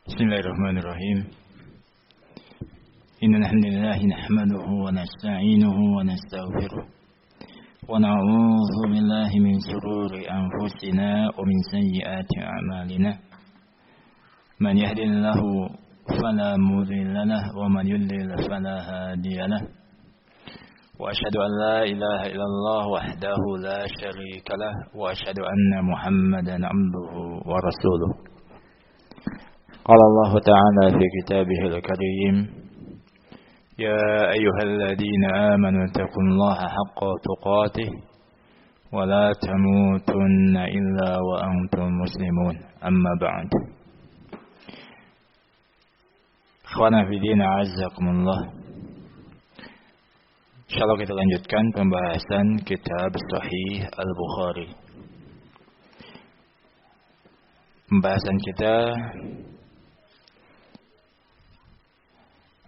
بسم الله الرحمن الرحيم إن الحمد لله نحمده ونستعينه ونستغفره ونعوذ بالله من شرور أنفسنا ومن سيئات أعمالنا من يهد الله فلا مضل له ومن يضلل فلا هادي له وأشهد أن لا إله إلا الله وحده لا شريك له وأشهد أن محمدا عبده ورسوله. قال الله تعالى في كتابه الكريم يا أيها الذين آمنوا اتقوا الله حق تقاته ولا تموتن إلا وأنتم مسلمون أما بعد. Ikhwana fi din a'azzakumullah. Insyaallah kita lanjutkan pembahasan kitab Sahih Al-Bukhari. Pembahasan kita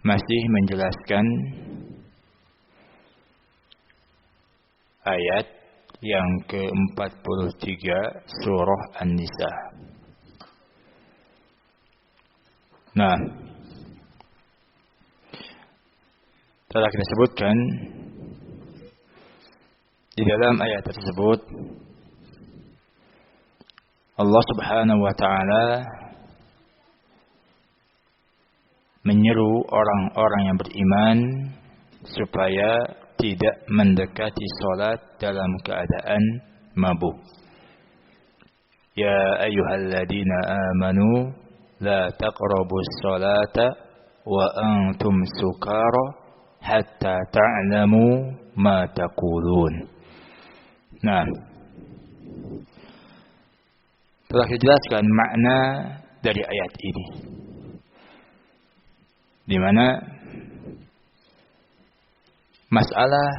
masih menjelaskan ayat yang ke-43 surah An-Nisa. Nah, telah kita sebutkan di dalam ayat tersebut Allah Subhanahu wa taala menyeru orang-orang yang beriman supaya tidak mendekati salat dalam keadaan mabuk. Ya ayyuhalladzina amanu la taqrabus salata wa antum sukara hatta ta'lamu ma taqulun. Nah, telah dijelaskan makna dari ayat ini, di mana masalah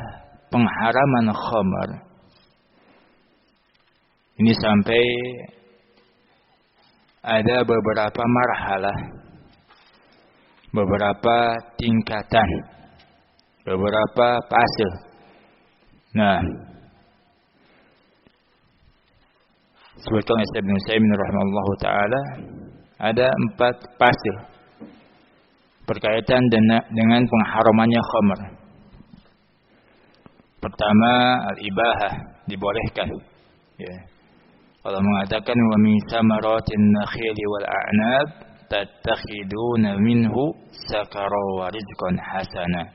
pengharaman khamar ini sampai ada beberapa marhalah, beberapa tingkatan, beberapa fase. Nah, sebutkan oleh Ibnu Utsaimin rahimahullahu taala ada 4 fase berkaitan dengan pengharamannya khamr. Pertama, al-ibahah, dibolehkan. Ya. Allah mengatakan wa min samaratin nakhili wal a'nab tattakhiduna minhu sakara wa rizqan hasana.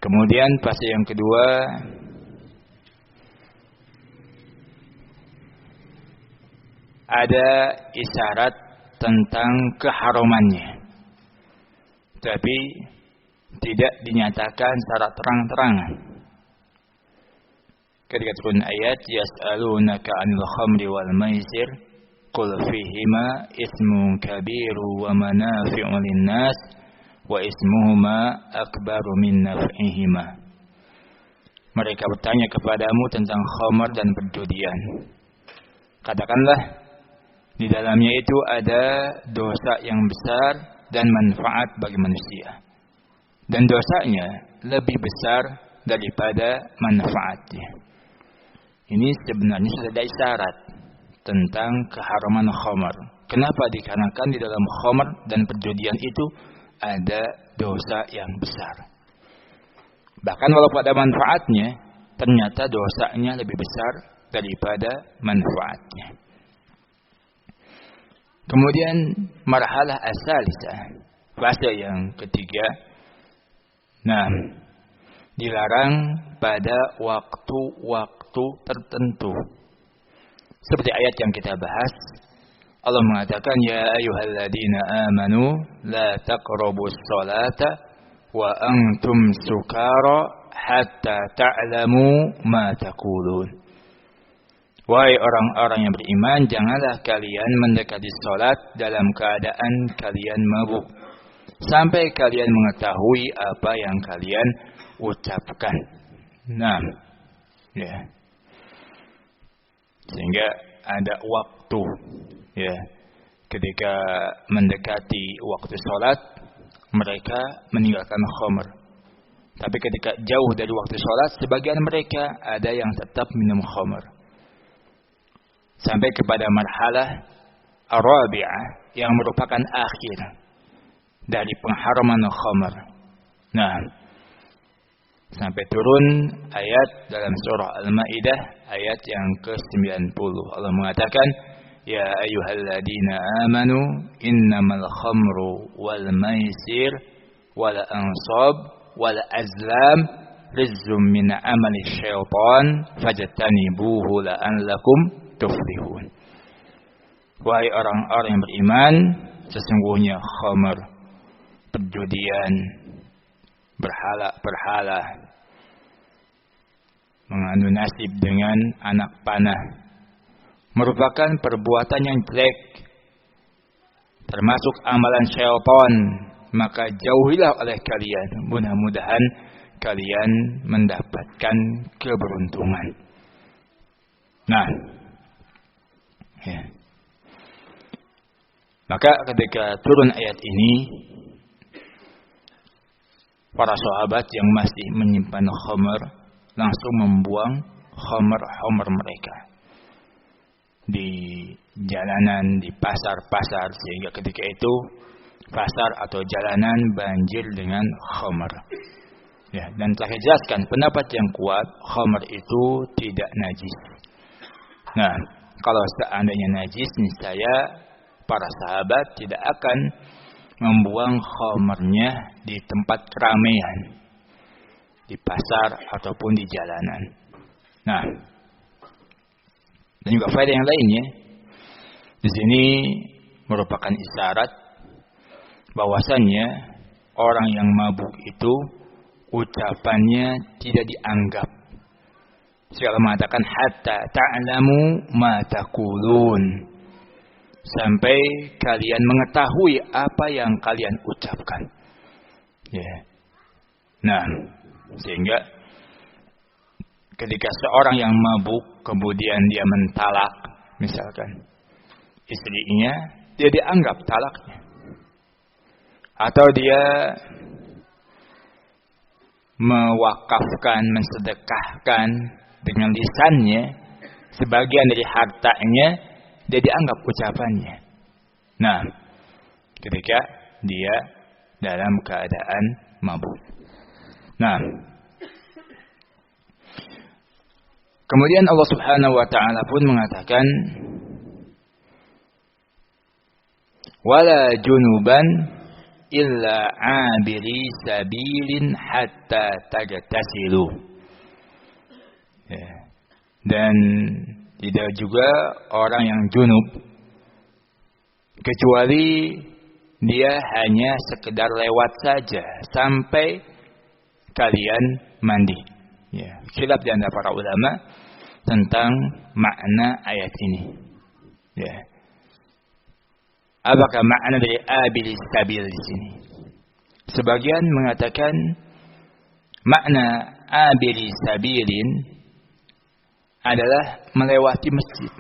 Kemudian fase yang kedua, ada isyarat tentang keharamannya, tapi tidak dinyatakan secara terang-terangan. Ketika turun ayat yas'alunaka 'anil khamri wal maisir qul fihima ismun kabiru wa manafi'u lin-nas wa ismuhuma akbaru min naf'ihima. Mereka bertanya kepadamu tentang khamr dan perjudian. Katakanlah, di dalamnya itu ada dosa yang besar dan manfaat bagi manusia, dan dosanya lebih besar daripada manfaatnya. Ini sebenarnya sudah ada isyarat tentang keharaman khamar. Kenapa? Dikarenakan di dalam khamar dan perjudian itu ada dosa yang besar. Bahkan walaupun ada manfaatnya, ternyata dosanya lebih besar daripada manfaatnya. Kemudian marhalah as-salisah, fase yang ketiga. Nah, dilarang pada waktu-waktu tertentu. Seperti ayat yang kita bahas, Allah mengatakan ya ayyuhalladzina amanu la taqrabus salata wa antum sukara hatta ta'lamu ma taqulun. Wahai orang-orang yang beriman, janganlah kalian mendekati salat dalam keadaan kalian mabuk, sampai kalian mengetahui apa yang kalian ucapkan. Nah, ya. Sehingga ada waktu, ya. Ketika mendekati waktu salat, mereka meninggalkan khamr. Tapi ketika jauh dari waktu salat, sebagian mereka ada yang tetap minum khamr. Sampai kepada marhalah Ar-Rabi'ah yang merupakan akhir dari pengharaman khamr. Nah, sampai turun ayat dalam surah Al-Maidah ayat yang ke-90. Allah mengatakan, ya ayyuhalladzina amanu innamal khamru wal maisir wal ansab wal azlam rizqum min amali syaitan fajtanibuhu la'allakum tuflihun. Wahai orang-orang yang beriman, sesungguhnya khamr, perjudian, berhala-berhala, mengandung nasib dengan anak panah, merupakan perbuatan yang jelek, termasuk amalan syaitan. Maka jauhilah oleh kalian. Mudah-mudahan kalian mendapatkan keberuntungan. Nah, ya. Maka ketika turun ayat ini, para sahabat yang masih menyimpan khamr langsung membuang khamr mereka di jalanan, di pasar-pasar, sehingga ketika itu pasar atau jalanan banjir dengan khamr. Ya, dan telah dijelaskan pendapat yang kuat, khamr itu tidak najis. Nah, kalau seandainya najis, niscaya para sahabat tidak akan membuang khamrnya di tempat keramaian, di pasar ataupun di jalanan. Nah, dan juga faedah yang lainnya, di sini merupakan isyarat bahwasannya orang yang mabuk itu ucapannya tidak dianggap. Segala mengatakan hatta ta'lamu ma taqulun, sampai kalian mengetahui apa yang kalian ucapkan. Ya. Nah, sehingga ketika seorang yang mabuk kemudian dia mentalak, misalkan istrinya, dia dianggap talaknya. Atau dia mewakafkan, mensedekahkan dengan lisannya sebagian dari hartanya, dia dianggap ucapannya. Nah, ketika dia dalam keadaan mabuk. Nah, kemudian Allah Subhanahu wa taala pun mengatakan, wala junuban illa abiri sabilin hatta tajtasilu. Ya. Dan tidak juga orang yang junub kecuali dia hanya sekedar lewat saja sampai kalian mandi. Ya, khilaf di antara para ulama tentang makna ayat ini. Ya. Apakah makna dari abilis sabil di sini? Sebagian mengatakan makna abilis sabilin adalah melewati masjid.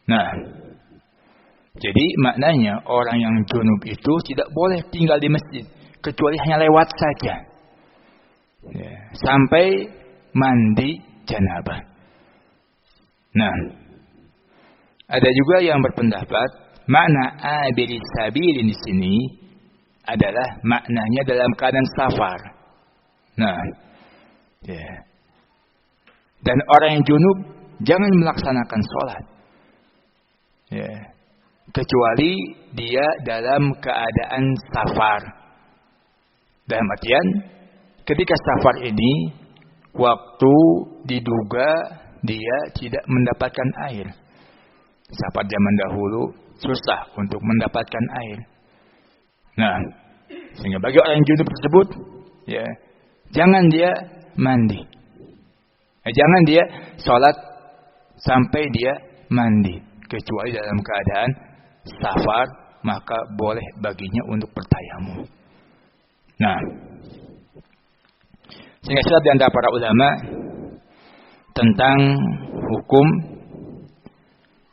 Nah, jadi maknanya orang yang junub itu tidak boleh tinggal di masjid kecuali hanya lewat saja, ya, sampai mandi janabah. Nah, ada juga yang berpendapat makna abilis sabilin di sini adalah maknanya dalam keadaan safar. Nah, ya. Dan orang yang junub jangan melaksanakan sholat, ya, kecuali dia dalam keadaan safar. Dalam artian, ketika safar ini, waktu diduga dia tidak mendapatkan air. Safar zaman dahulu susah untuk mendapatkan air. Nah, sehingga bagi orang yang junub tersebut, ya, jangan dia mandi. Jangan dia sholat sampai dia mandi, kecuali dalam keadaan safar, maka boleh baginya untuk bertayamum. Nah, sehingga khilaf di antara para ulama tentang hukum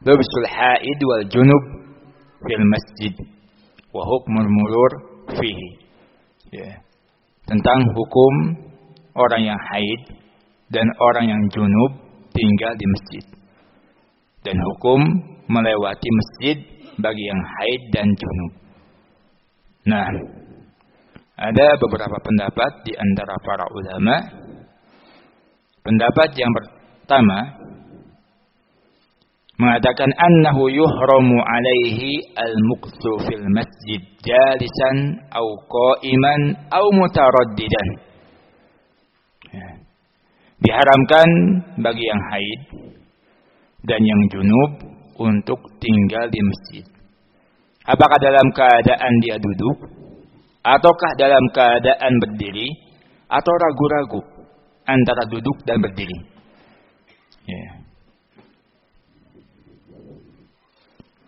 lubsul haid wal junub fil masjid wa hukmul murur fihi. Ya. Tentang hukum orang yang haid dan orang yang junub tinggal di masjid. dan hukum melewati masjid bagi yang haid dan junub. Nah, ada beberapa pendapat di antara para ulama. Pendapat yang pertama mengatakan annahu yuhramu alaihi al-muqthu fil masjid jalisan au qa'iman au mutaraddidan. Diharamkan bagi yang haid dan yang junub untuk tinggal di masjid. Apakah dalam keadaan dia duduk, ataukah dalam keadaan berdiri, atau ragu-ragu antara duduk dan berdiri.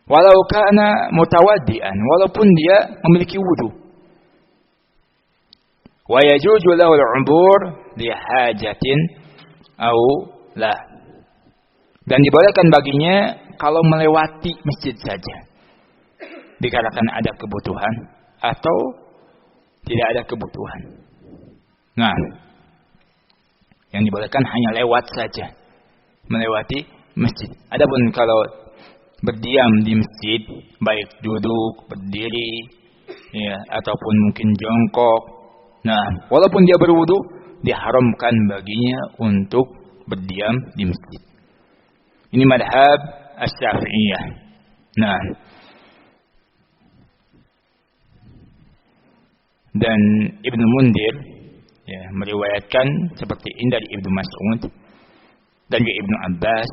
Walau kana mutawaddian, walaupun dia memiliki wudu. Wa yajuzu lahu al-'ubur li hajatin au la. Dan dibolehkan baginya kalau melewati masjid saja, dikarenakan ada kebutuhan atau tidak ada kebutuhan. Nah, yang dibolehkan hanya lewat saja, melewati masjid. Adapun kalau berdiam di masjid, baik duduk, berdiri, ya, ataupun mungkin jongkok. Nah, walaupun dia berwudu, diharamkan baginya untuk berdiam di masjid. Ini madhab Asy-Syafi'iyah. Nah, dan Ibnu Mundir ya, meriwayatkan seperti ini dari Ibnu Mas'ud dan juga Ibnu Abbas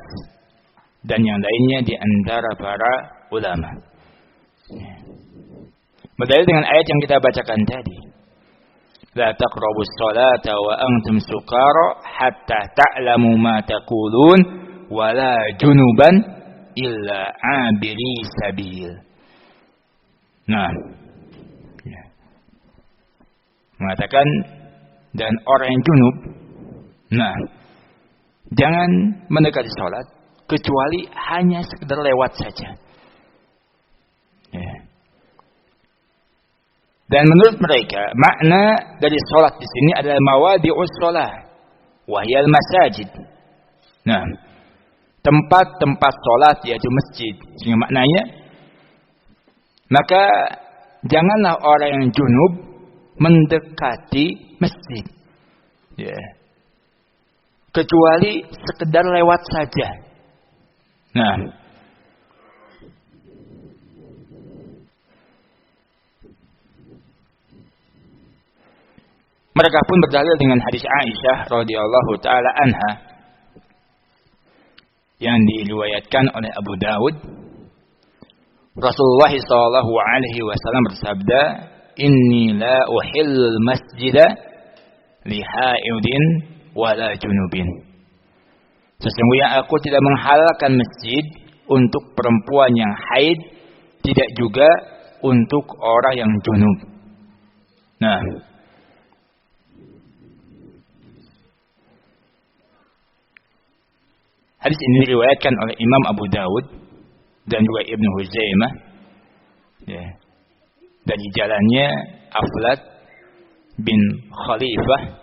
dan yang lainnya di antara para ulama. Berdalil dengan ayat yang kita bacakan tadi. La taqrabus salata wa antum sukara hatta ta'lamu ma taqulun wa la junuban illa 'abiri sabil. Nah, mengatakan dan orang yang junub, nah, jangan mendekati salat kecuali hanya sekedar lewat saja. Ya. Dan menurut mereka makna dari salat di sini adalah mawadi'us shalah, wahyal masajid. Nah, tempat-tempat salat yaitu masjid. Sehingga maknanya, maka janganlah orang yang junub mendekati masjid, ya, kecuali sekedar lewat saja. Nah, mereka pun berdalil dengan hadis Aisyah radhiyallahu taala anha yang diriwayatkan oleh Abu Daud. Rasulullah sallallahu alaihi wasallam bersabda, "Inni la uhillul masjida li haidin wala junubin." Sesungguhnya aku tidak menghalalkan masjid untuk perempuan yang haid, tidak juga untuk orang yang junub. Nah, hadis ini diriwayatkan oleh Imam Abu Daud dan juga Ibnu Huzaimah. Ya. Dari jalannya Aflat bin Khalifah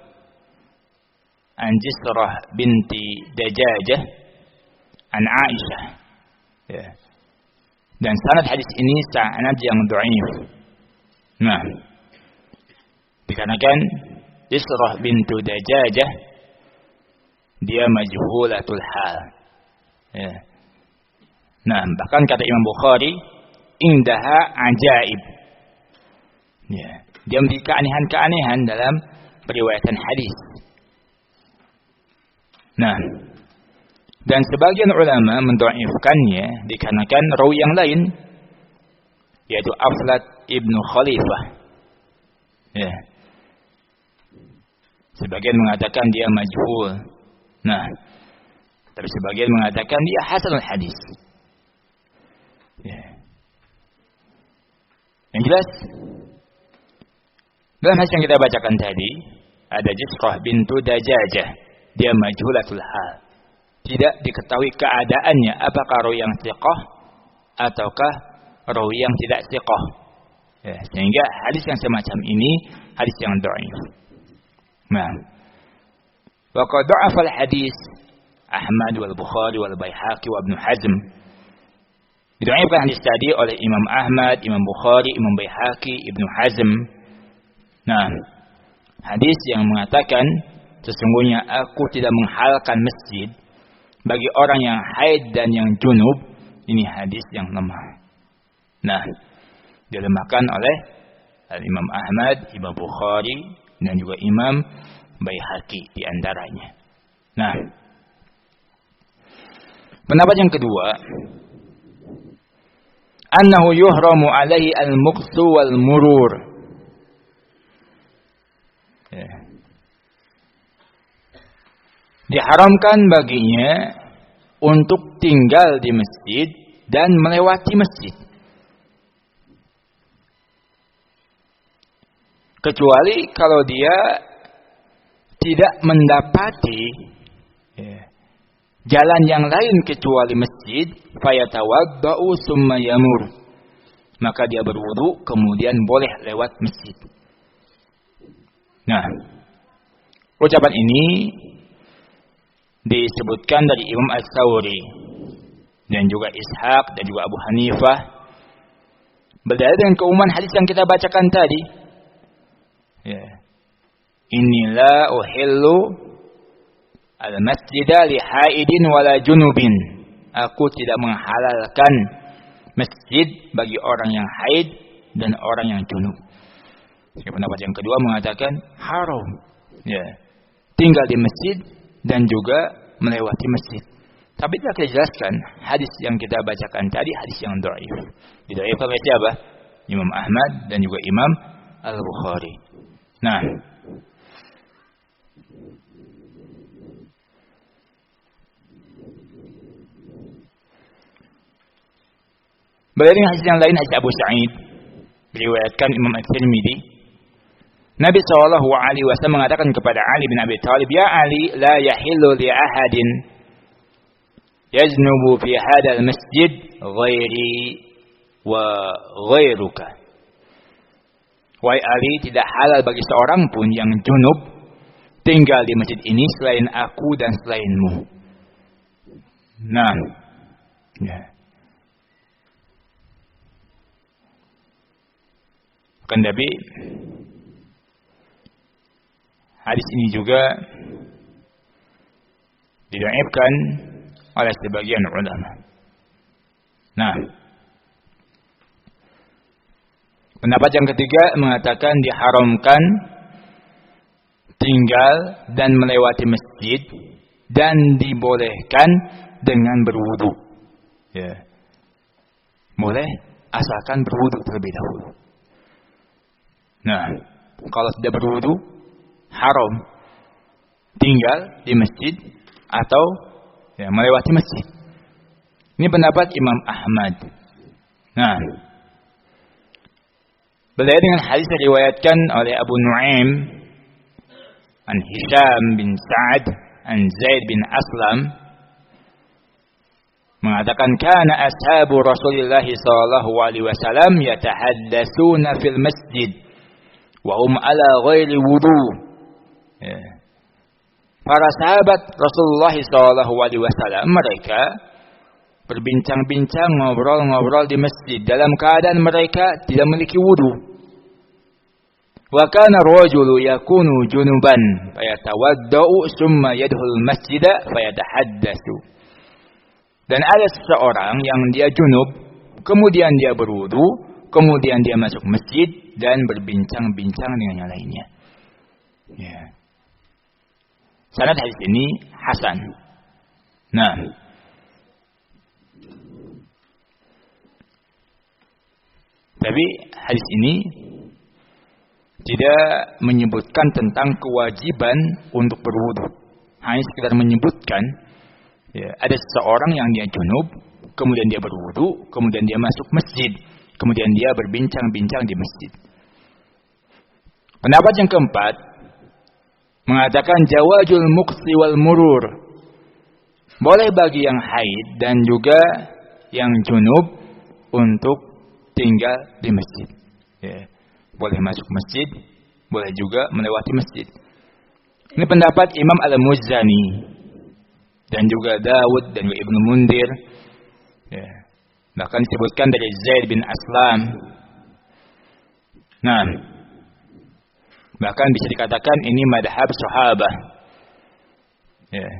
an Jisrah binti Dajajah an Aisyah. Ya. Dan sanad hadis ini sanad yang dhaif. Nah, dikarenakan Jisrah bintu Dajajah dia majhulatul hal. Ya. Nah, bahkan kata Imam Bukhari, indaha ajaib. Ya, dia memiliki keanehan-keanehan dalam periwayatan hadis. Nah, dan sebagian ulama mendhaifkannya dikarenakan rawi yang lain, yaitu Aflat ibnu Khalifah. Ya. Sebagian mengatakan dia majhul. Nah, tapi sebagian mengatakan dia hasanul hadis. Ya. Yang jelas, dalam hadis yang kita bacakan tadi, ada Jisrah bintu Dajajah, dia majhulatul hal. Tidak diketahui keadaannya, apakah rawi yang thiqah ataukah rawi yang tidak thiqah. Ya, sehingga hadis yang semacam ini hadis yang dhaif. Nah, wa qad dha'afa al-hadis Ahmad wal Bukhari wal Baihaqi wa Ibnu Hazm. Didhaifkan hadis tadi oleh Imam Ahmad, Imam Bukhari, Imam Baihaqi, Ibnu Hazm. Nah, hadis yang mengatakan sesungguhnya aku tidak menghalalkan masjid bagi orang yang haid dan yang junub, ini hadis yang lemah. Nah, dilemahkan oleh Imam Ahmad, Imam Bukhari dan juga Imam Baihaqi di antaranya. Nah, pendapat yang kedua, annahu yuhramu alaihi al-muqsu wal murur. Diharamkan baginya untuk tinggal di masjid dan melewati masjid. Kecuali kalau dia tidak mendapati jalan yang lain kecuali masjid, fayatawaddau summa yamur. Maka dia berwudu kemudian boleh lewat masjid. Nah, ucapan ini disebutkan dari Imam As-Sawri dan juga Ishaq dan juga Abu Hanifah berdalil dengan keumuman hadis yang kita bacakan tadi. Inilah uhillu al-masjida li haidin wala junubin. Aku tidak menghalalkan masjid bagi orang yang haid dan orang yang junub. Pendapat yang kedua mengatakan haram, tinggal di masjid dan juga melewati masjid. Tapi tidak kita jelaskan hadis yang kita bacakan tadi hadis yang dhaif. Didhaifkan oleh siapa? Imam Ahmad dan juga Imam Al-Bukhari. Nah, berdalil hadis yang lain, hadis Abu Sa'id diriwayatkan Imam At-Tirmidzi. Nabi SAW mengatakan kepada Ali bin Abi Thalib, "Ya Ali, la yahillu li ahadin yaznubu fi hadzal masjid ghairi wa ghairuka." Wahai Ali, tidak halal bagi seorang pun yang junub tinggal di masjid ini selain aku dan selainmu. Nah, kan Nabi hadis ini juga didhaifkan oleh sebagian ulama. Nah, pendapat yang ketiga mengatakan diharamkan tinggal dan melewati masjid dan dibolehkan dengan berwudu. Boleh asalkan berwudu terlebih dahulu. Nah, kalau tidak berwudu haram tinggal di masjid atau melewati masjid. Ini pendapat Imam Ahmad. Nah, berdalil dengan hadis yang diriwayatkan oleh Abu Nuaim an Hisham bin Sa'ad an Zaid bin Aslam mengatakan kana ashabu Rasulullah sallallahu alaihi wasallam yatahaddatsuna fil masjid wa hum ala ghairi wudu. Para sahabat Rasulullah SAW mereka berbincang-bincang, ngobrol-ngobrol di masjid dalam keadaan mereka tidak memiliki wudu. Wa kana rajulu yakunu junuban fayatawaddau summa yadkhul masjida fayatahaddatsu. Dan ada seseorang yang dia junub, kemudian dia berwudu, kemudian dia masuk masjid dan berbincang-bincang dengan yang lainnya. Sanad hadis ini hasan. Nah, tapi hadis ini tidak menyebutkan tentang kewajiban untuk berwudu. Hanya sekedar menyebutkan ada seseorang yang dia junub, kemudian dia berwudu, kemudian dia masuk masjid, kemudian dia berbincang-bincang di masjid. Pendapat yang keempat mengatakan jawazul muqsi wal murur. Boleh bagi yang haid dan juga yang junub untuk tinggal di masjid. Boleh masuk masjid, boleh juga melewati masjid. Ini pendapat Imam Al-Muzani dan juga Dawud dan Ibnu Mundir. Ya. Bahkan disebutkan dari Zaid bin Aslam. Nah, bahkan bisa dikatakan ini madhab sahabah. Ya.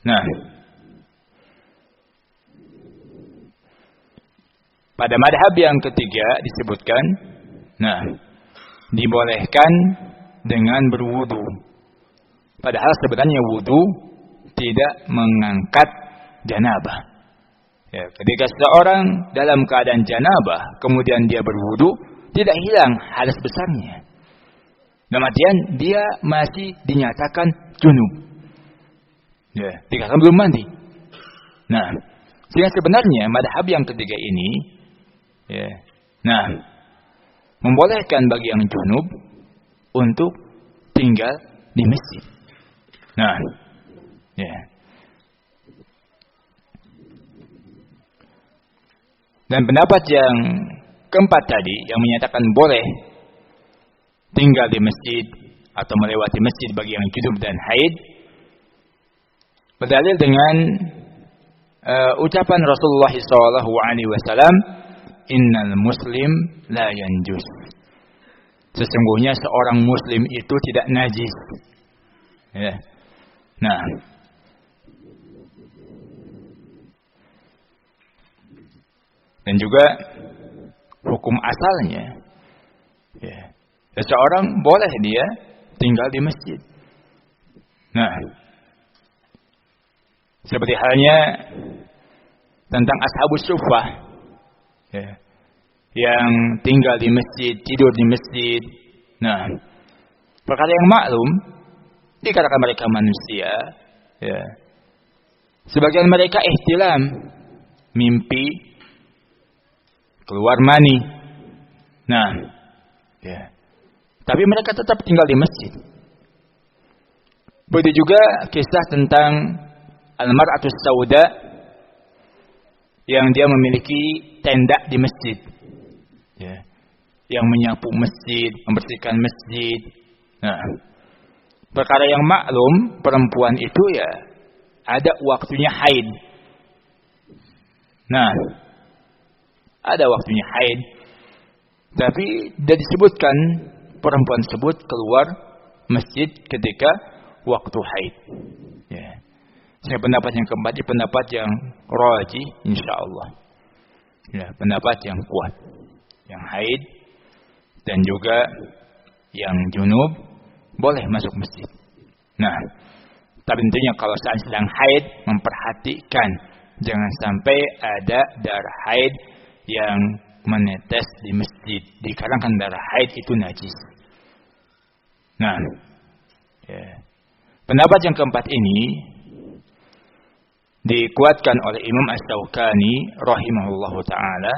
Nah, pada madhab yang ketiga disebutkan, nah, dibolehkan dengan berwudu. Padahal sebenarnya wudu tidak mengangkat janabah. Ya, ketika seseorang dalam keadaan janabah, kemudian dia berwudu, tidak hilang hadas besarnya. Dalam artian dia masih dinyatakan junub. Ya, dikatakan belum mandi. Nah, sehingga sebenarnya madhab yang ketiga ini, ya, nah, membolehkan bagi yang junub untuk tinggal di masjid. Nah, ya. Dan pendapat yang keempat tadi yang menyatakan boleh tinggal di masjid atau melewati masjid bagi yang junub dan haid berdalil dengan ucapan Rasulullah SAW, innal muslim la yanjus. Sesungguhnya seorang muslim itu tidak najis. Ya. Nah, dan juga hukum asalnya, ya, seseorang boleh dia tinggal di masjid. Nah, seperti halnya tentang ashabus suffah, ya, yang tinggal di masjid, tidur di masjid. Nah, perkara yang maklum dikarenakan mereka manusia, ya. Sebagian mereka ihtilam, mimpi, keluar mani. Nah, ya. Tapi mereka tetap tinggal di masjid. Begitu juga kisah tentang al-mar'atus sauda yang dia memiliki tenda di masjid, ya, yang menyapu masjid, membersihkan masjid. Nah, perkara yang maklum, perempuan itu ya ada waktunya haid. Nah, ada waktunya haid, tapi tidak disebutkan perempuan tersebut keluar masjid ketika waktu haid. Ya. Saya pendapat yang keempat, pendapat yang rajih, insyaallah. Ya, pendapat yang kuat, yang haid dan juga yang junub boleh masuk masjid. Nah, tapi tentunya kalau saat sedang haid memperhatikan jangan sampai ada darah haid yang menetes di masjid, dikarenakan darah haid itu najis. Nah, ya. Pendapat yang keempat ini dikuatkan oleh Imam Ash-Shawqani rahimahullahu taala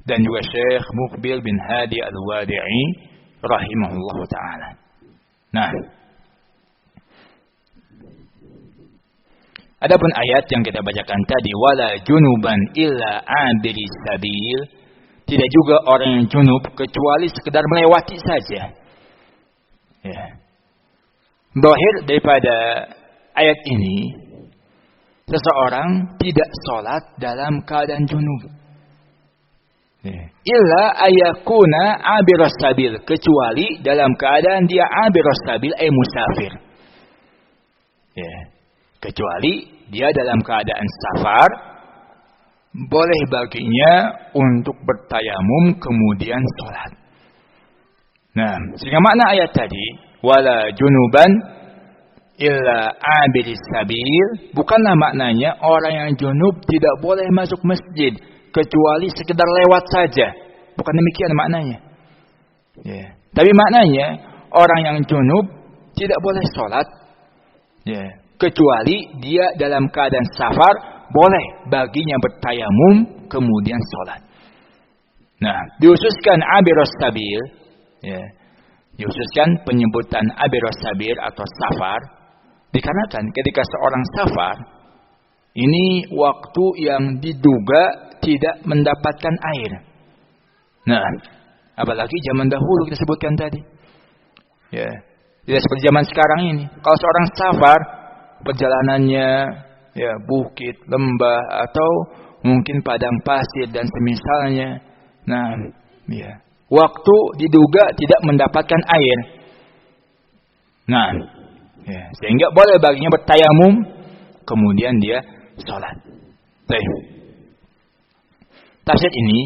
dan juga Syekh Muqbil bin Hadi Al-Wadi'i rahimahullahu taala. Nah, adapun ayat yang kita bacakan tadi, wala junuban illa abiri sabil, tidak juga orang yang junub kecuali sekedar melewati saja. Ya. Zahir daripada ayat ini, seseorang tidak sholat dalam keadaan junub. Ya. Illa ayakuna abiras sabil, kecuali dalam keadaan dia abiras sabil, musafir. Ya. Kecuali dia dalam keadaan safar, boleh baginya untuk bertayamum kemudian sholat. Nah, sehingga makna ayat tadi, wala junuban illa abiris sabil, bukanlah maknanya orang yang junub tidak boleh masuk masjid kecuali sekedar lewat saja. Bukan demikian maknanya. Ya. Tapi maknanya orang yang junub tidak boleh sholat, ya, kecuali dia dalam keadaan safar, boleh baginya bertayamum kemudian sholat. Nah, diususkan abiros sabil, ya, diususkan penyebutan abiros sabil atau safar, dikarenakan ketika seorang safar, ini waktu yang diduga tidak mendapatkan air. Nah, apalagi zaman dahulu kita sebutkan tadi, ya, tidak seperti zaman sekarang ini. Kalau seorang safar, perjalanannya ya bukit, lembah atau mungkin padang pasir dan semisalnya. Nah, ya, waktu diduga tidak mendapatkan air. Nah, ya, sehingga boleh baginya bertayamum kemudian dia salat. Baik. Tafsir ini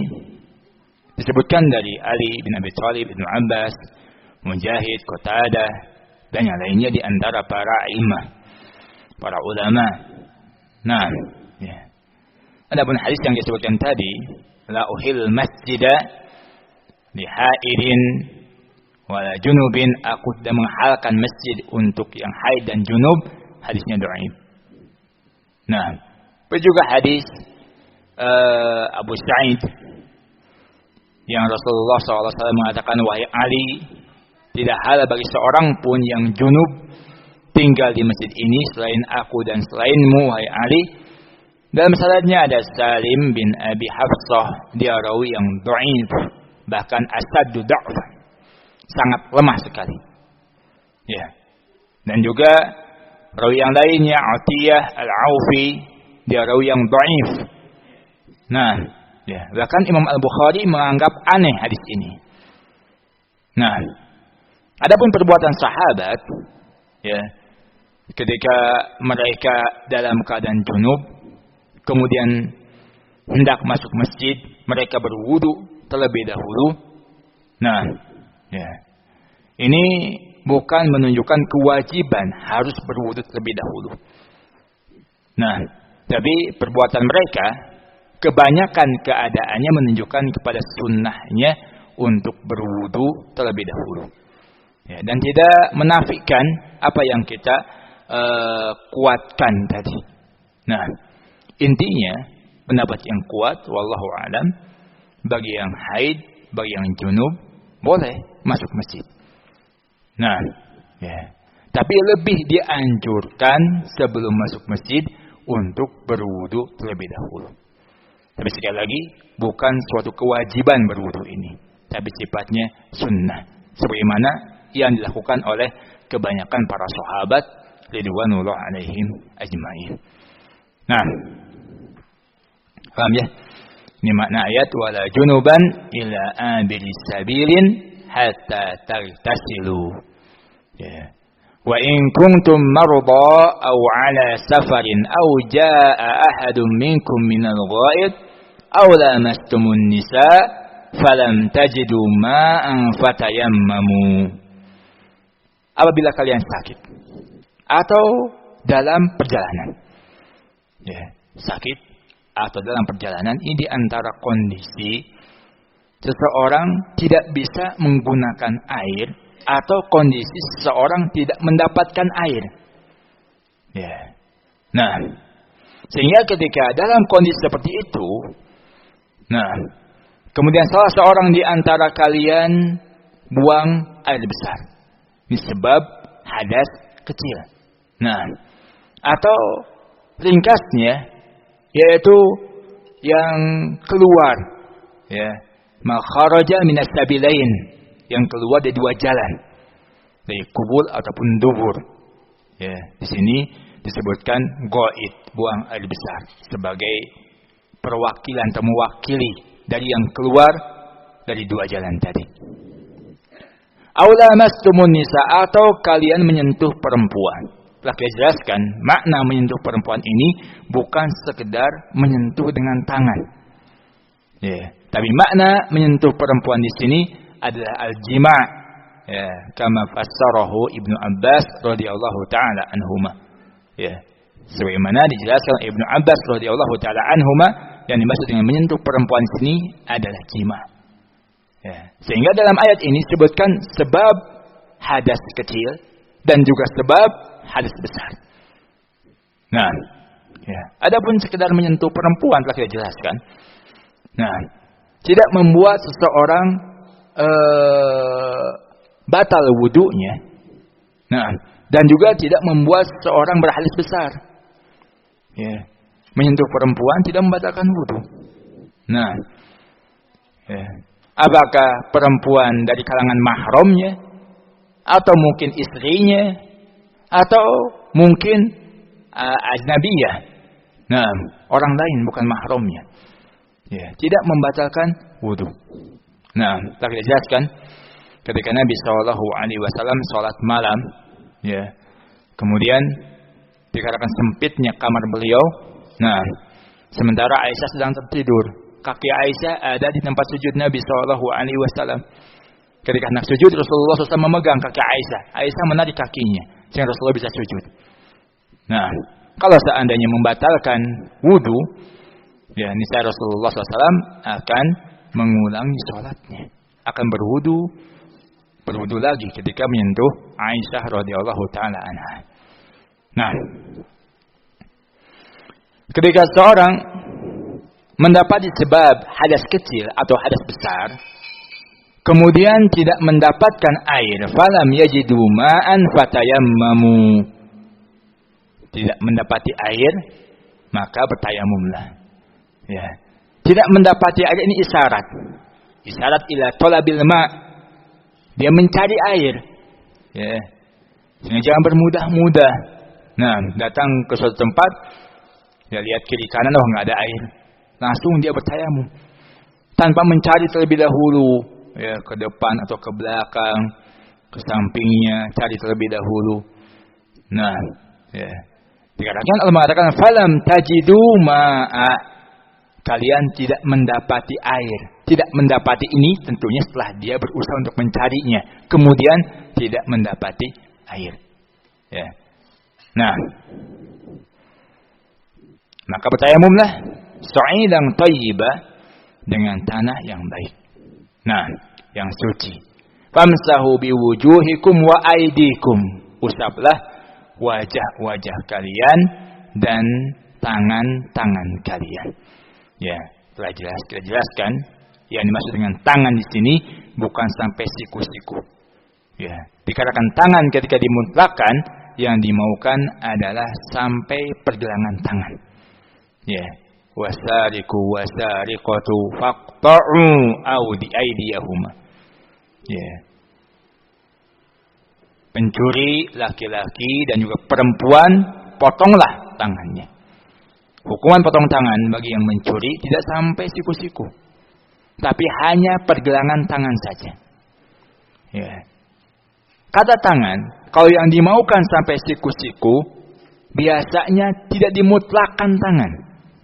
disebutkan dari Ali bin Abi Thalib, Ibnu Abbas, Mujahid, Qatadah dan yang lainnya di antara para imam, para ulama. Nah, ya. Adapun hadis yang disebutkan tadi, la uhil masjida li haidin wala junubin, aku tidak menghalalkan masjid untuk yang haid dan junub, hadisnya dhaif. Nah, juga hadis Abu Sa'id yang Rasulullah SAW mengatakan, wahai Ali, tidak halal bagi seorang pun yang junub tinggal di masjid ini selain aku dan selainmu, wahai Ali. Dalam sanadnya ada Salim bin Abi Hafsah, dia rawi yang dhaif, bahkan asaddu dha'f, sangat lemah sekali. Ya. Dan juga rawi yang lainnya Atiyah Al-Aufi, dia rawi yang dhaif. Nah, ya, bahkan Imam Al-Bukhari menganggap aneh hadis ini. Nah, adapun perbuatan sahabat, ya, ketika mereka dalam keadaan junub, kemudian hendak masuk masjid, mereka berwudu terlebih dahulu. Nah, ya, ini bukan menunjukkan kewajiban harus berwudu terlebih dahulu. Nah, tapi perbuatan mereka kebanyakan keadaannya menunjukkan kepada sunnahnya untuk berwudu terlebih dahulu. Ya, dan tidak menafikan apa yang kita kuatkan tadi. Nah, intinya pendapat yang kuat, wallahu alam, bagi yang haid, bagi yang junub boleh masuk masjid. Nah, ya. Tapi lebih dianjurkan sebelum masuk masjid untuk berwudu terlebih dahulu. Tapi sekali lagi, bukan suatu kewajiban berwudu ini, tapi sifatnya sunnah, sebagaimana yang dilakukan oleh kebanyakan para sahabat ridwanullah alaihim ajma'in. Nah, paham ya? Ini makna ayat wala junuban illa abiris sabilin hatta tagtasilu. Ya. Wa in kuntum marda aw ala safarin aw jaa ahadun minkum minal ghaid aw lamastumun nisa falam tajidu ma'an fatayammamu. Apabila kalian sakit atau dalam perjalanan, ya, sakit atau dalam perjalanan, ini di antara kondisi seseorang tidak bisa menggunakan air atau kondisi seseorang tidak mendapatkan air. Ya. Nah, sehingga ketika dalam kondisi seperti itu, nah, kemudian salah seorang di antara kalian buang air besar, ini sebab hadas kecil. Nah, atau ringkasnya, yaitu yang keluar, ya, makharaja minas sabilain, yang keluar dari dua jalan, dari kubul ataupun dubur. Ya, di sini disebutkan ghaid, buang air besar, sebagai perwakilan atau mewakili dari yang keluar dari dua jalan tadi. Aula mastumun nisa, atau kalian menyentuh perempuan. Telah kita jelaskan makna menyentuh perempuan ini bukan sekedar menyentuh dengan tangan. Ya, tapi makna menyentuh perempuan di sini adalah al-jima', ya, kama fassarahu Ibnu Abbas radhiyallahu taala anhuma. Ya, sebagaimana dijelaskan Ibnu Abbas radhiyallahu taala anhuma, yang dimaksud dengan menyentuh perempuan di sini adalah jima'. Ya, sehingga dalam ayat ini disebutkan sebab hadas kecil dan juga sebab hadas besar. Nah, ya, adapun sekedar menyentuh perempuan telah kita jelaskan. Nah, tidak membuat seseorang batal wudunya. Nah, dan juga tidak membuat seseorang berhadas besar. Ya, menyentuh perempuan tidak membatalkan wudu. Nah, ya, apakah perempuan dari kalangan mahramnya, atau mungkin istrinya, atau mungkin ajnabiyah. Nah, orang lain bukan mahramnya. Ya, tidak membatalkan wudu. Nah, telah kita jelaskan ketika Nabi SAW sholat malam, ya, kemudian dikarenakan sempitnya kamar beliau, nah, sementara Aisyah sedang tertidur, kaki Aisyah ada di tempat sujud Nabi SAW. Ketika hendak sujud, Rasulullah SAW memegang kaki Aisyah. Aisyah menarik kakinya, sehingga Rasulullah bisa sujud. Nah, kalau seandainya membatalkan wudu, ya, niscaya Rasulullah SAW akan mengulangi sholatnya, akan berwudu lagi ketika menyentuh Aisyah radhiyallahu taala anha. Nah, ketika seorang mendapati sebab hadas kecil atau hadas besar, kemudian tidak mendapatkan air, falam yajidu ma'an fatayammamu, tidak mendapati air, maka bertayamumlah. Ya, tidak mendapati air ini isyarat ila talabil ma', dia mencari air. Ya, jangan bermudah-mudah. Nah, datang ke suatu tempat, dia lihat kiri kanan, oh nggak ada air, langsung dia bertayamum tanpa mencari terlebih dahulu, ya, ke depan atau ke belakang, ke sampingnya, cari terlebih dahulu. Nah, ya, dikatakan Allah mengatakan falam tajidu ma'a, kalian tidak mendapati air. Tidak mendapati ini tentunya setelah dia berusaha untuk mencarinya, kemudian tidak mendapati air. Ya. Nah, maka bertayamumlah sa'idan thayyiba, dengan tanah yang baik. Nah, yang suci. Famsahu biwujuhikum wa aydikum, usaplah wajah-wajah kalian dan tangan-tangan kalian. Ya, telah kita jelaskan yang dimaksud dengan tangan di sini bukan sampai siku-siku. Ya, dikatakan tangan ketika dimutlakkan, yang dimaukan adalah sampai pergelangan tangan. Ya, wasariqu wasariqatu faqta'u aydiyahuma. Ya. Pencuri laki-laki dan juga perempuan, potonglah tangannya. Hukuman potong tangan bagi yang mencuri tidak sampai siku-siku, tapi hanya pergelangan tangan saja. Ya. Kata tangan, kalau yang dimaukan sampai siku-siku, biasanya tidak dimutlakkan tangan,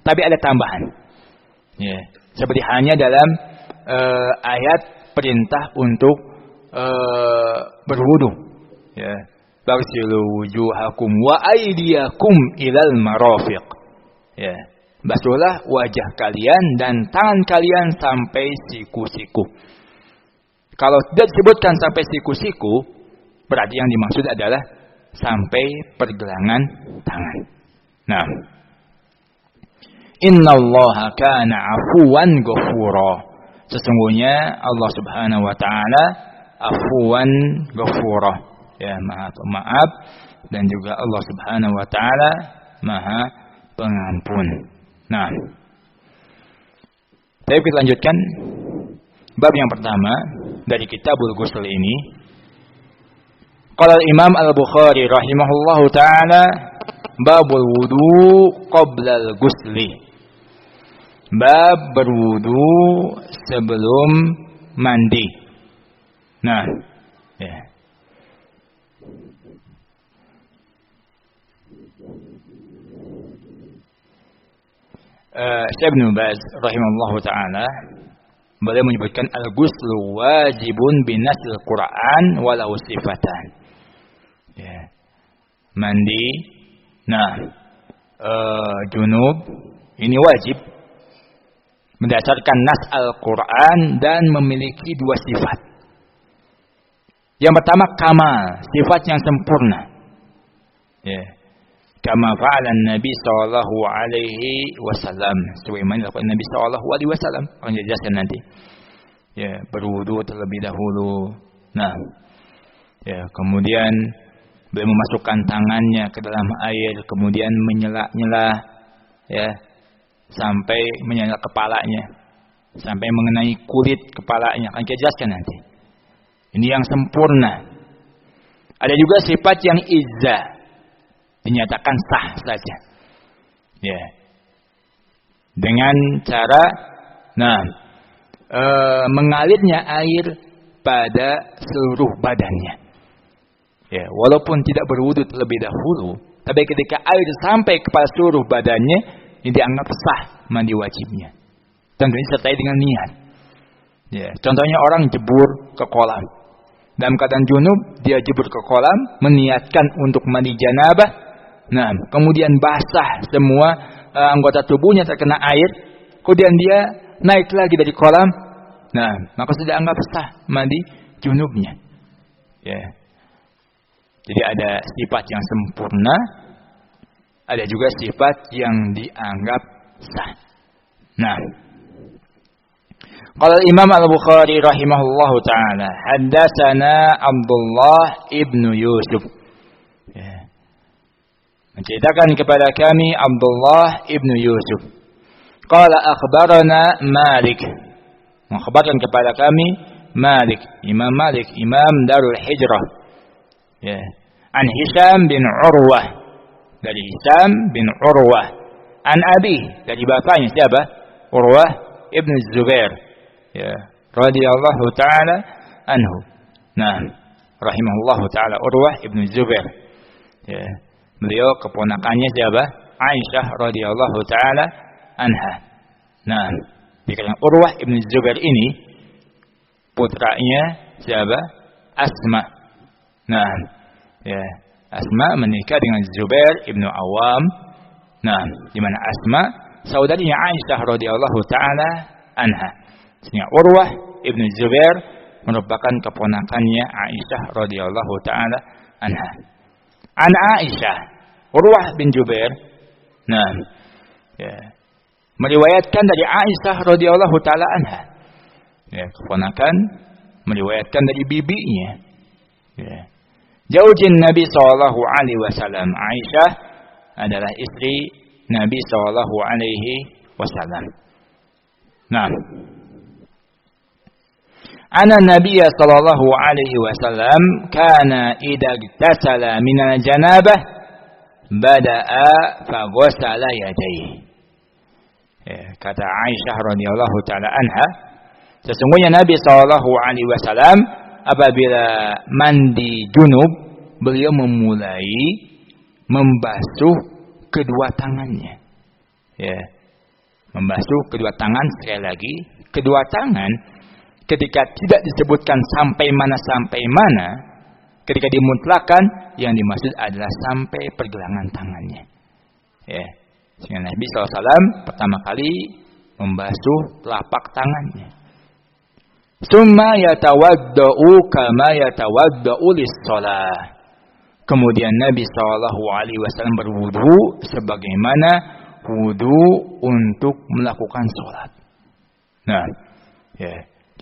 tapi ada tambahan. Ya. Seperti hanya dalam ayat perintah untuk berwudu. Ya. Bagsilu wujuhakum wa aydiyakum ilal marafiq. Ya, basuhlah wajah kalian dan tangan kalian sampai siku-siku. Kalau tidak disebutkan sampai siku-siku, berarti yang dimaksud adalah sampai pergelangan tangan. Nah, innallaha kana 'afuwan ghafura. Sesungguhnya Allah Subhanahu wa taala afuwan ghafura. Ya, Maha Pemaaf, dan juga Allah Subhanahu wa taala Maha Pengampun. Nah, kita lanjutkan bab yang pertama dari Kitabul Ghusl ini. Qala Imam Al-Bukhari rahimahullahu taala, babul wudu qabla al-ghusli. Bab berwudu sebelum mandi. Nah, ya. Syekh Ibnu Baz rahimahullahu taala beliau menyebutkan al-ghuslu wajibun binasil Quran walau sifatan. Ya. Mandi, nah, junub ini wajib berdasarkan nas Al-Quran dan memiliki dua sifat. Yang pertama kamal, sifat yang sempurna. Ya. Kama fa'ala Nabi sallallahu alaihi wasallam, sebagaimana dilakukan Nabi sallallahu alaihi wasallam, akan dijelaskan nanti. Ya, berwudu terlebih dahulu. Nah, ya, kemudian beliau memasukkan tangannya ke dalam air, kemudian menyela-nyela, ya, sampai menyela kepalanya, sampai mengenai kulit kepalanya. Akan kita jelaskan nanti. Ini yang sempurna. Ada juga sifat yang izzah. dinyatakan sah saja. Ya. Dengan cara mengalirnya air pada seluruh badannya. Ya, walaupun tidak berwudu terlebih dahulu, tapi ketika air sampai kepada seluruh badannya, ini dianggap sah mandi wajibnya. Tentunya disertai dengan niat. Ya, contohnya orang jebur ke kolam. Dalam keadaan junub, dia jebur ke kolam, meniatkan untuk mandi janabah. Kemudian basah semua anggota tubuhnya terkena air, kemudian dia naik lagi dari kolam. Maka sudah anggap sah mandi junubnya. Ya. Jadi ada sifat yang sempurna, ada juga sifat yang dianggap sah. Qala Imam Al-Bukhari rahimahullahu taala, haddatsana Abdullah ibnu Yusuf. Ya. Menceritakan kepada kami Abdullah ibnu Yusuf. Qala akhbarana Malik. Mengkhabarkan kepada kami Malik, Imam Darul Hijrah. Ya. An Hisham bin Urwah. Dari Hisham bin Urwah. An Abi, dari bapaknya siapa? Urwah ibn Zubair. Ya, radhiyallahu taala anhu. Rahimahullahu taala Urwah ibn Zubair. Ya. Beliau keponakannya siapa? Aisyah radhiyallahu taala anha. Dikatakan Urwah ibn Zubair ini putranya siapa? Asma. Ya, Asma menikah dengan Zubair ibn Awam. Di mana Asma saudarinya Aisyah radhiyallahu taala anha. Sehingga Urwah ibn Zubair merupakan keponakannya Aisyah radhiyallahu taala anha. An Aisyah, Urwah bin Zubair, meriwayatkan dari Aisyah radhiyallahu taala anha. Ya, keponakan meriwayatkan dari bibinya. Ya. Zaujin Nabi sallallahu alaihi wasallam. Aisyah adalah istri Nabi sallallahu alaihi wasallam. Anna Nabiy sallallahu alaihi wasallam kana idza igtasala min al-janabah bada'a fa ghassala yadayhi. Kata Aisyah radhiyallahu taala anha, sesungguhnya Nabi sallallahu alaihi wasallam apabila mandi junub, beliau memulai membasuh kedua tangannya. Ya. Membasuh kedua tangan, sekali lagi, kedua tangan ketika tidak disebutkan sampai mana, ketika dimutlakan yang dimaksud adalah sampai pergelangan tangannya. Ya. Sehingga Nabi SAW pertama kali membasuh telapak tangannya. Summa yatawadda'u kama yatawadda'u lis-shalah. Kemudian Nabi SAW berwudu sebagaimana wudu untuk melakukan sholat.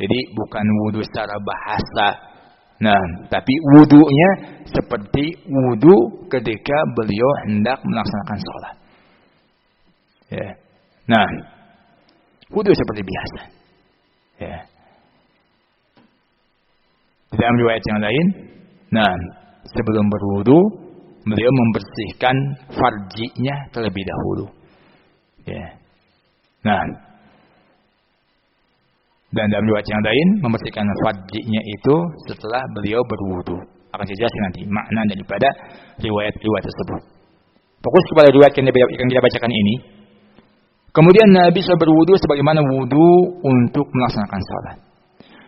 Jadi bukan wudu secara bahasa. Tapi wudunya seperti wudu ketika beliau hendak melaksanakan sholat. Wudu seperti biasa. Di dalam riwayat yang lain, sebelum berwudu, beliau membersihkan farjinya terlebih dahulu. Dan dalam riwayat yang lain, membersihkan farjinya itu setelah beliau berwudu. Akan saya jelaskan nanti makna daripada riwayat-riwayat tersebut. Fokus kepada riwayat yang kita bacakan ini. Kemudian Nabi SAW berwudu sebagaimana wudu untuk melaksanakan salat.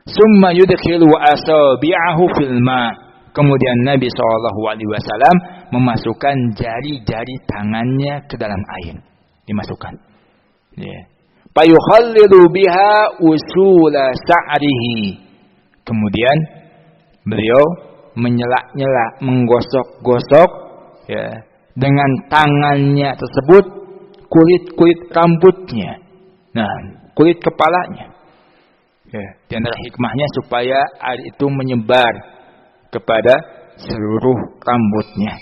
Summa yudkhilu asabi'ahu fil ma'. Kemudian Nabi SAW memasukkan jari-jari tangannya ke dalam air. Dimasukkan. Fayukhallilu biha usula sa'rihi. Kemudian beliau menyela-nyela, menggosok-gosok dengan tangannya tersebut kulit-kulit rambutnya. Kulit kepalanya. Di antara hikmahnya supaya air itu menyebar kepada seluruh rambutnya.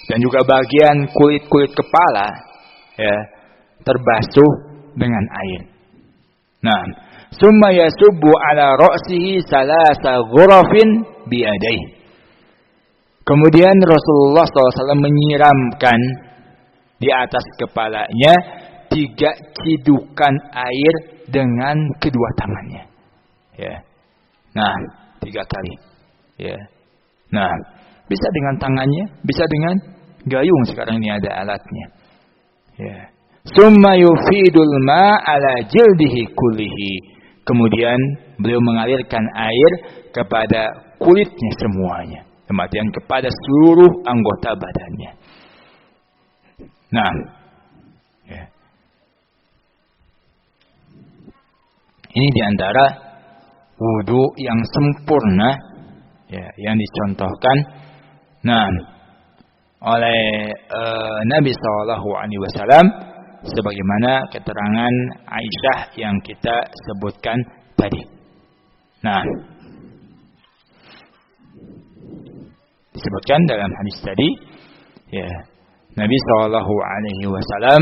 Dan juga bagian kulit-kulit kepala terbasuh dengan air. Summa yasubbu ala ra'sihi salasa ghurafin biyadayhi. Kemudian Rasulullah SAW menyiramkan di atas kepalanya 3 cidukan air dengan kedua tangannya. Ya. Nah, 3 kali. Ya. Nah, bisa dengan tangannya, bisa dengan gayung, sekarang ini ada alatnya. Ya. Summa yufidul ma ala jildihi kullihi. Kemudian beliau mengalirkan air kepada kulitnya semuanya, kemudian kepada seluruh anggota badannya. Nah, ya. Ini diantara wudu yang sempurna, ya, yang dicontohkan, nah, oleh Nabi SAW, sebagaimana keterangan Aisyah yang kita sebutkan tadi. Nah, disebutkan dalam hadis tadi, ya, Nabi SAW,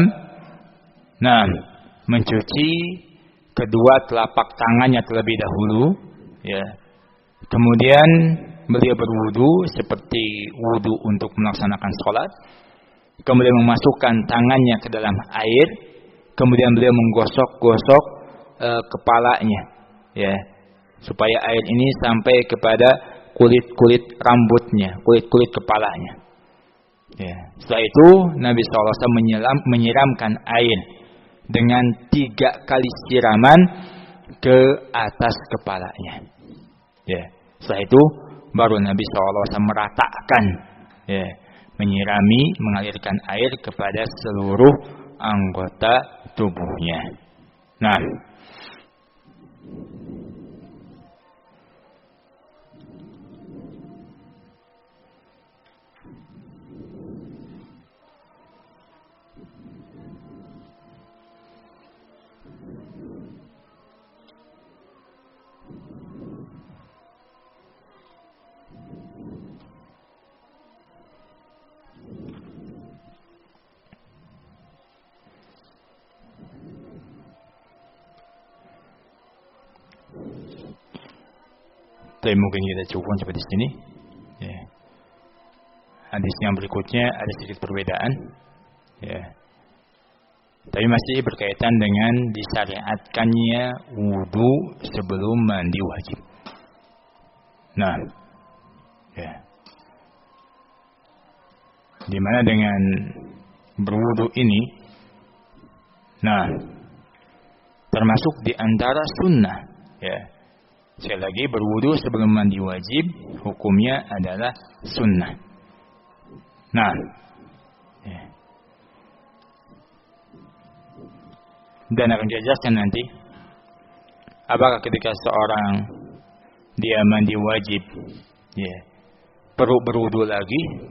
nah, mencuci kedua telapak tangannya terlebih dahulu, ya. Kemudian beliau berwudu seperti wudu untuk melaksanakan sholat. Kemudian memasukkan tangannya ke dalam air. Kemudian beliau menggosok-gosok kepalanya, ya, supaya air ini sampai kepada kulit-kulit rambutnya, kulit-kulit kepalanya. Ya. Setelah itu Nabi SAW menyiramkan air dengan 3 kali siraman ke atas kepalanya. Ya. Setelah itu baru Nabi SAW meratakan, ya, menyirami, mengalirkan air kepada seluruh anggota tubuhnya. Nah, tapi mungkin kita cukup sampai di sini. Ya. Hadis yang berikutnya ada sedikit perbedaan. Ya. Tapi masih berkaitan dengan disyariatkannya wudu sebelum mandi wajib. Nah, ya. Di mana dengan berwudu ini, nah, termasuk di antara sunnah, ya. Sekali lagi, berwudu sebelum mandi wajib hukumnya adalah sunnah. Nah, ya. Dan akan dijelaskan nanti apakah ketika seorang dia mandi wajib, ya, perlu berwudu lagi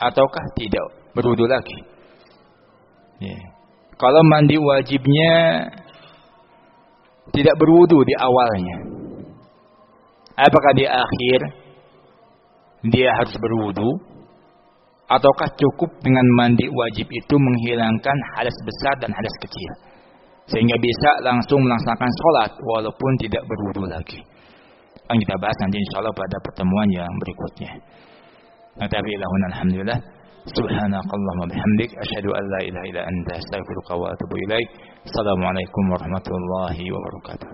ataukah tidak berwudu lagi. Ya. Kalau mandi wajibnya tidak berwudu di awalnya, apakah di akhir dia harus berwudu, ataukah cukup dengan mandi wajib itu menghilangkan hadas besar dan hadas kecil, sehingga bisa langsung melaksanakan sholat walaupun tidak berwudu lagi. Akan kita bahas nanti insyaallah pada pertemuan yang berikutnya. Naktafi alhamdulillah. Subhanakallahumma bihamdik asyhadu an la ilaha illa anta astaghfiruka wa atubu ilaik. Assalamualaikum warahmatullahi wabarakatuh.